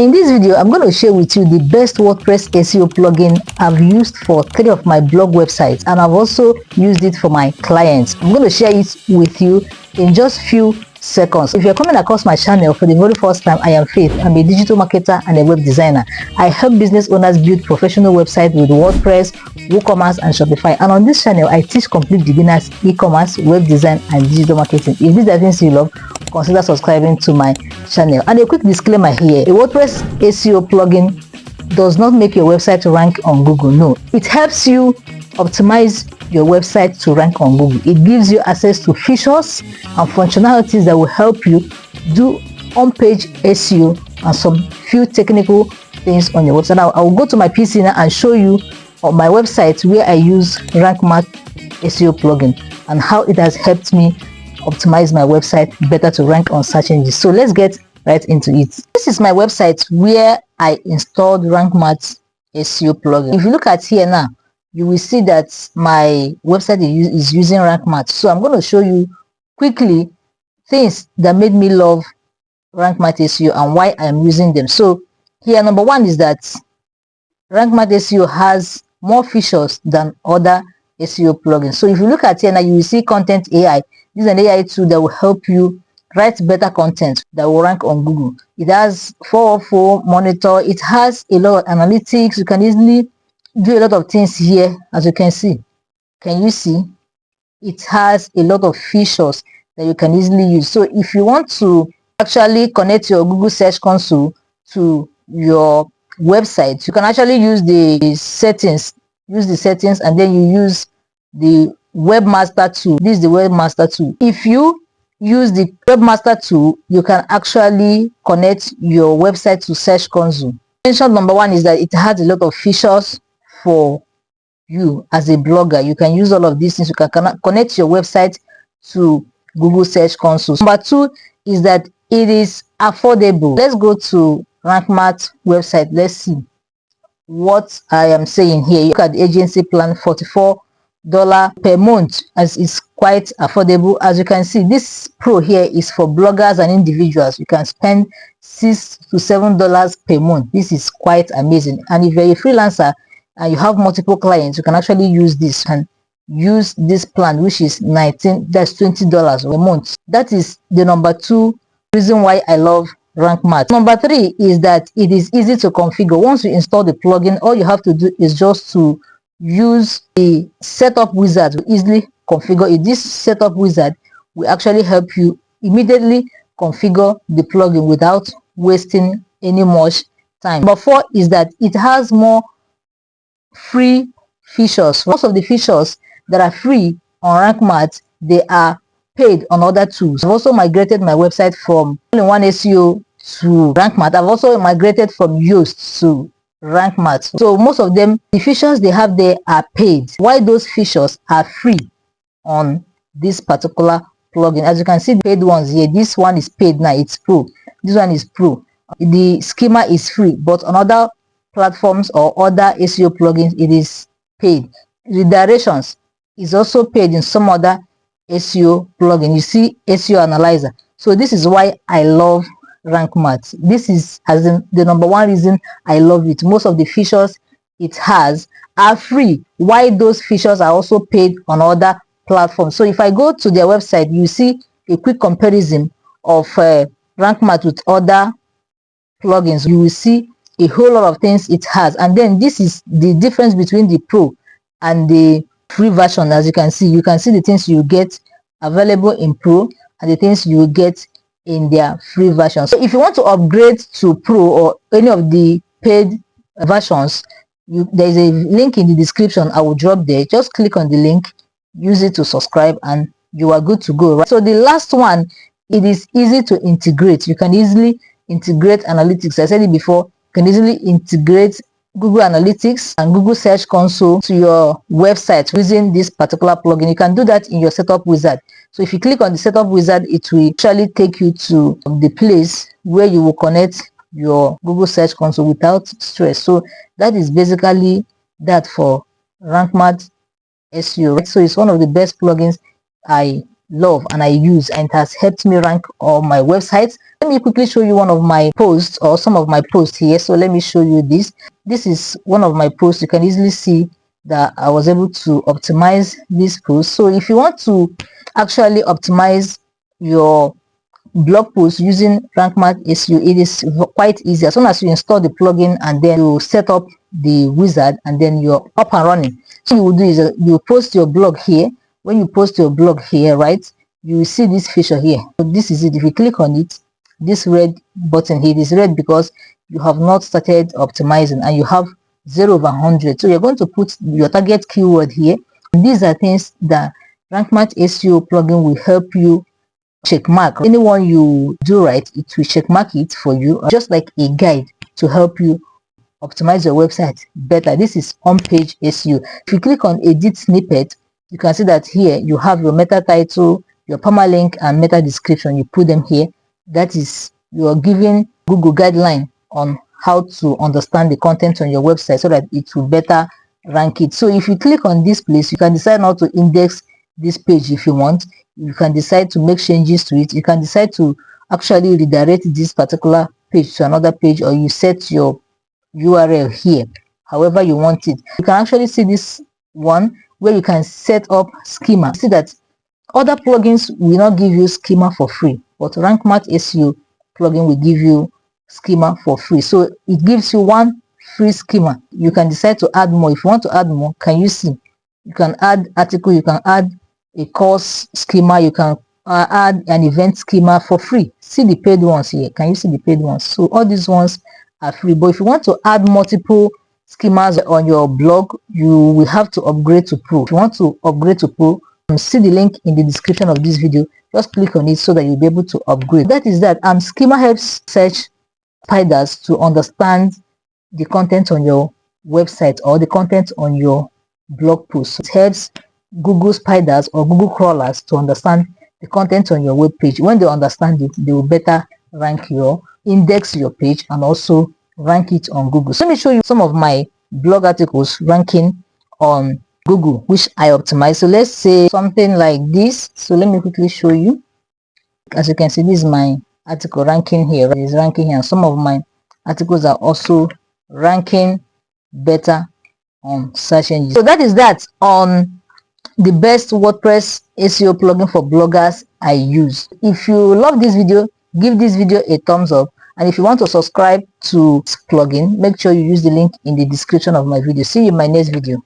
In this video, I'm going to share with you the best WordPress SEO plugin I've used for 3 of my blog websites, and I've also used it for my clients. I'm going to share it with you in just few seconds. If you're coming across my channel for the very first time, I am Faith. I'm a digital marketer and a web designer. I help business owners build professional websites with WordPress, WooCommerce, and Shopify. And on this channel, I teach complete beginners e-commerce, web design, and digital marketing. If these are things you love, consider subscribing to my channel. And a quick disclaimer here: a WordPress SEO plugin does not make your website rank on Google. No, it helps you optimize your website to rank on Google. It gives you access to features and functionalities that will help you do on-page SEO and some few technical things on your website. Now, I will go to my PC now and show you on my website where I use Rank Math SEO plugin and how it has helped me optimize my website better to rank on search engines. So let's get right into it. This is my website where I installed Rank Math SEO plugin. If you look at here now, you will see that my website is using Rank Math. So I'm going to show you quickly things that made me love Rank Math SEO and why I'm using them. So here, number one is that Rank Math SEO has more features than other SEO plugins. So if you look at here now, you will see Content AI. This is an AI tool that will help you write better content that will rank on Google. It has 404 monitor. It has a lot of analytics. You can easily do a lot of things here, as you can see. Can you see? It has a lot of features that you can easily use. So if you want to actually connect your Google Search Console to your website, you can actually use the settings. Use the settings, and then you use the Webmaster tool. This is the Webmaster tool. If you use the Webmaster tool, you can actually connect your website to Search Console. Mention number one is that it has a lot of features for you as a blogger. You can use all of these things. You can connect your website to Google Search Console. Number two is that it is affordable. Let's go to Rank Math website. Let's see what I am saying here. You look at the agency plan, $44 per month, as it's quite affordable. As you can see, this pro here is for bloggers and individuals. You can spend $6 to $7 per month. This is quite amazing. And if you're a freelancer and you have multiple clients, you can actually use this and use this plan, which is $20 a month. That is the number two reason why I love Rank Math. Number three is that it is easy to configure. Once you install the plugin, all you have to do is just to use the setup wizard to easily configure it. This setup wizard will actually help you immediately configure the plugin without wasting any much time. Number four is that it has more free features. Most of the features that are free on Rank Math, they are paid on other tools. I've also migrated my website from All-in-One SEO to Rank Math. I've also migrated from Yoast to Rank Math. So most of them, the features they have there are paid, while those features are free on this particular plugin. As you can see, the paid ones here, this one is paid now, it's pro. This one is pro. The schema is free, but on other platforms or other SEO plugins, it is paid. Redirections is also paid in some other SEO plugin. You see SEO Analyzer. So this is why I love Rank Math. This is as in the number one reason I love it. Most of the features it has are free, while those features are also paid on other platforms. So if I go to their website, you see a quick comparison of Rank Math with other plugins. You will see a whole lot of things it has, and then this is the difference between the pro and the free version. As you can see the things you get available in pro and the things you get in their free version. So if you want to upgrade to pro or any of the paid versions, there is a link in the description. I will drop there. Just click on the link, use it to subscribe, and you are good to go, right? So the last one, it is easy to integrate. You can easily integrate analytics. I said it before, you can easily integrate Google Analytics and Google Search Console to your website using this particular plugin. You can do that in your setup wizard. So if you click on the setup wizard, it will actually take you to the place where you will connect your Google Search Console without stress. So that is basically that for Rank Math SEO. So it's one of the best plugins I love and I use, and it has helped me rank all my websites. Let me quickly show you one of my posts or some of my posts here. So let me show you this. This is one of my posts. You can easily see that I was able to optimize this post. So if you want to actually optimize your blog post using Rank Math SEO, it is quite easy. As soon as you install the plugin and then you set up the wizard and then you're up and running. So you will do is you post your blog here. When you post your blog here, right, you will see this feature here. So this is it. If you click on it, this red button here, it is red because you have not started optimizing and you have 0 over 100. So you're going to put your target keyword here. And these are things that Rank Math SEO plugin will help you check mark. Anyone you do right, it will check mark it for you, just like a guide to help you optimize your website better. This is on-page SEO. If you click on edit snippet, you can see that here you have your meta title, your permalink, and meta description. You put them here. That is, you are giving Google guideline on how to understand the content on your website so that it will better rank it. So if you click on this place, you can decide not to index this page if you want. You can decide to make changes to it. You can decide to actually redirect this particular page to another page, or you set your URL here however you want it. You can actually see this one where you can set up schema. See that other plugins will not give you schema for free, but Rank Math SEO plugin will give you schema for free. So it gives you one free schema. You can decide to add more. If you want to add more, can you see? You can add article, you can add a course schema, you can add an event schema for free. See the paid ones here. Can you see the paid ones? So all these ones are free, but if you want to add multiple schemas on your blog, you will have to upgrade to Pro. If you want to upgrade to Pro, see the link in the description of this video. Just click on it so that you'll be able to upgrade. That is that. Schema helps search spiders to understand the content on your website or the content on your blog post. It helps Google spiders or Google crawlers to understand the content on your web page. When they understand it, they will better rank your index your page and also rank it on Google. So let me show you some of my blog articles ranking on Google, which I optimize. So let's say something like this. So let me quickly show you. As you can see, this is my article ranking here. It is ranking here. Some of my articles are also ranking better on search engines. So that is that on the best WordPress SEO plugin for bloggers I use. If you love this video, give this video a thumbs up, and if you want to subscribe to this plugin, make sure you use the link in the description of my video. See you in my next video.